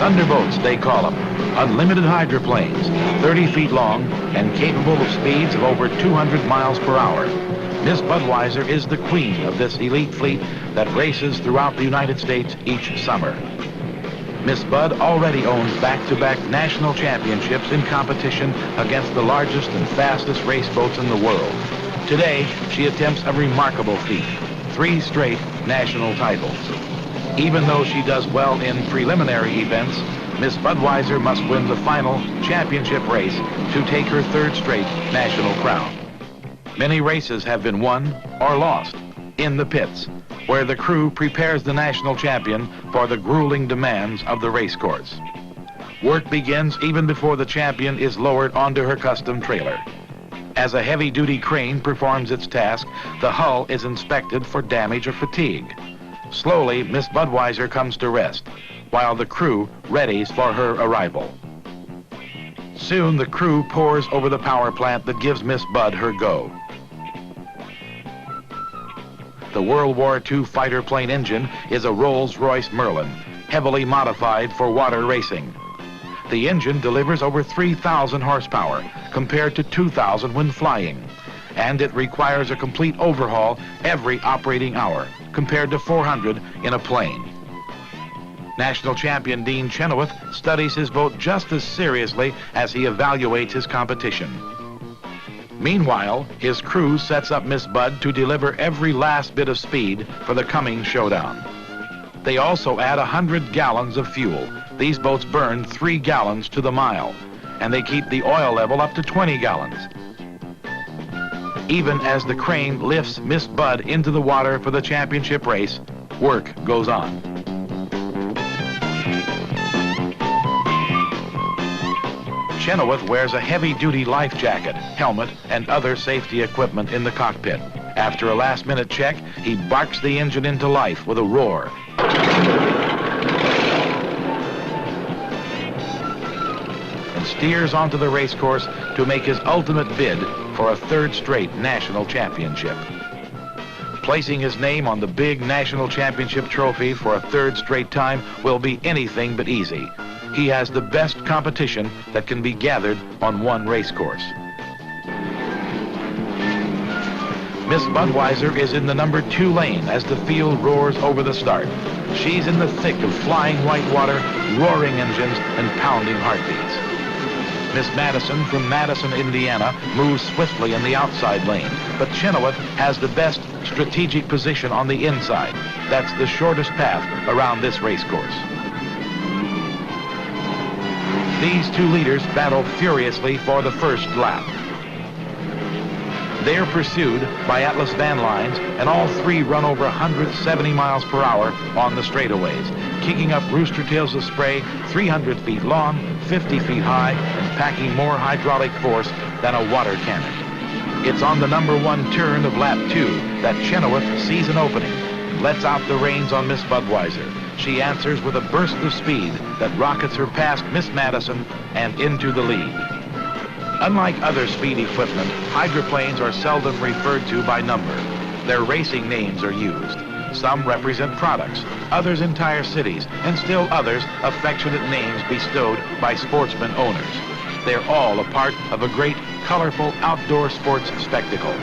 Thunderbolts, they call them. Unlimited hydroplanes, 30 feet long and capable of speeds of over 200 miles per hour. Miss Budweiser is the queen of this elite fleet that races throughout the United States each summer. Miss Bud already owns back-to-back national championships in competition against the largest and fastest race boats in the world. Today, she attempts a remarkable feat, 3 straight national titles. Even though she does well in preliminary events, Miss Budweiser must win the final championship race to take her 3rd straight national crown. Many races have been won or lost in the pits, where the crew prepares the national champion for the grueling demands of the race course. Work begins even before the champion is lowered onto her custom trailer. As a heavy-duty crane performs its task, the hull is inspected for damage or fatigue. Slowly, Miss Budweiser comes to rest, while the crew readies for her arrival. Soon, the crew pours over the power plant that gives Miss Bud her go. The World War II fighter plane engine is a Rolls-Royce Merlin, heavily modified for water racing. The engine delivers over 3,000 horsepower, compared to 2,000 when flying, and it requires a complete overhaul every operating hour, compared to 400 in a plane. National champion Dean Chenoweth studies his boat just as seriously as he evaluates his competition. Meanwhile, his crew sets up Miss Bud to deliver every last bit of speed for the coming showdown. They also add 100 gallons of fuel. These boats burn 3 gallons to the mile, and they keep the oil level up to 20 gallons. Even as the crane lifts Miss Bud into the water for the championship race, work goes on. Chenoweth wears a heavy-duty life jacket, helmet, and other safety equipment in the cockpit. After a last-minute check, he barks the engine into life with a roar. And steers onto the race course to make his ultimate bid for a 3rd straight national championship. Placing his name on the big national championship trophy for a 3rd straight time will be anything but easy. He has the best competition that can be gathered on one race course. Miss Budweiser is in the number 2 lane as the field roars over the start. She's in the thick of flying white water, roaring engines, and pounding heartbeats. Miss Madison from Madison, Indiana, moves swiftly in the outside lane, but Chenoweth has the best strategic position on the inside. That's the shortest path around this race course. These 2 leaders battle furiously for the first lap. They are pursued by Atlas van lines, and all 3 run over 170 miles per hour on the straightaways, kicking up rooster tails of spray 300 feet long, 50 feet high, and packing more hydraulic force than a water cannon. It's on the number 1 turn of lap 2 that Chenoweth sees an opening, lets out the reins on Miss Budweiser. She answers with a burst of speed that rockets her past Miss Madison and into the lead. Unlike other speed equipment, hydroplanes are seldom referred to by number. Their racing names are used. Some represent products, others entire cities, and still others affectionate names bestowed by sportsman owners. They're all a part of a great, colorful outdoor sports spectacle.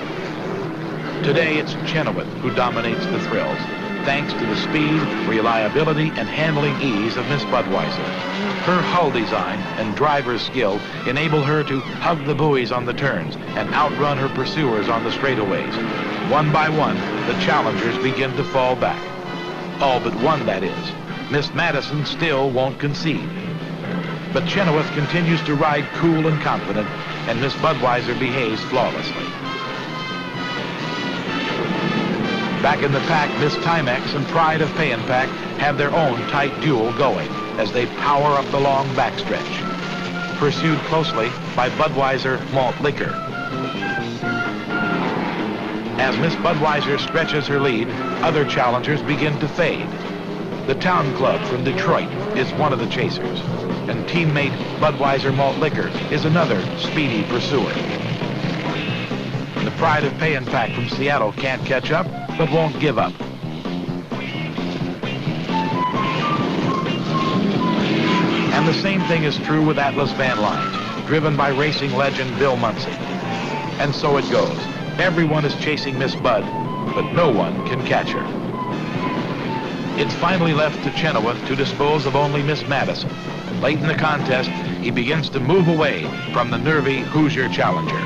Today, it's Chenoweth who dominates the thrills, thanks to the speed, reliability, and handling ease of Miss Budweiser. Her hull design and driver's skill enable her to hug the buoys on the turns and outrun her pursuers on the straightaways. One by one, the challengers begin to fall back. All but one, that is. Miss Madison still won't concede. But Chenoweth continues to ride cool and confident, and Miss Budweiser behaves flawlessly. Back in the pack, Miss Timex and Pride of Pay and Pack have their own tight duel going as they power up the long backstretch, pursued closely by Budweiser Malt Liquor. As Miss Budweiser stretches her lead, other challengers begin to fade. The Town Club from Detroit is one of the chasers, and teammate Budweiser Malt Liquor is another speedy pursuer. The Pride of Pay and Pack from Seattle can't catch up, but won't give up. And the same thing is true with Atlas Van Lines, driven by racing legend Bill Munsey. And so it goes. Everyone is chasing Miss Bud, but no one can catch her. It's finally left to Chenoweth to dispose of only Miss Madison. Late in the contest, he begins to move away from the nervy Hoosier challenger.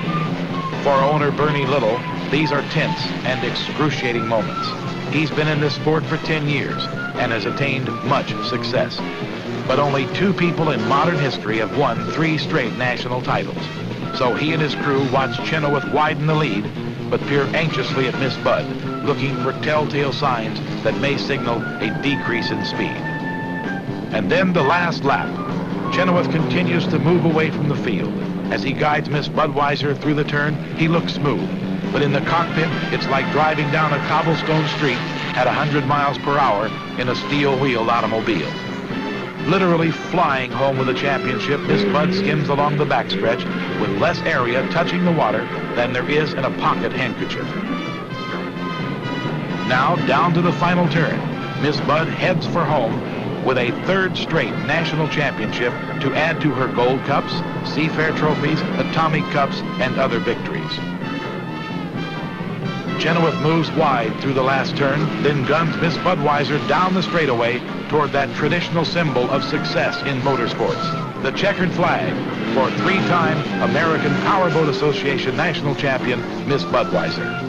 For owner Bernie Little, these are tense and excruciating moments. He's been in this sport for 10 years and has attained much success. But only 2 people in modern history have won 3 straight national titles. So he and his crew watch Chenoweth widen the lead, but peer anxiously at Miss Bud, looking for telltale signs that may signal a decrease in speed. And then the last lap. Chenoweth continues to move away from the field. As he guides Miss Budweiser through the turn, he looks smooth. But in the cockpit, it's like driving down a cobblestone street at 100 miles per hour in a steel-wheeled automobile. Literally flying home with the championship, Miss Bud skims along the backstretch with less area touching the water than there is in a pocket handkerchief. Now down to the final turn, Miss Bud heads for home with a 3rd straight national championship to add to her Gold Cups, Seafair trophies, Atomic Cups, and other victories. Chenoweth moves wide through the last turn, then guns Miss Budweiser down the straightaway toward that traditional symbol of success in motorsports, the checkered flag for 3-time American Powerboat Association national champion, Miss Budweiser.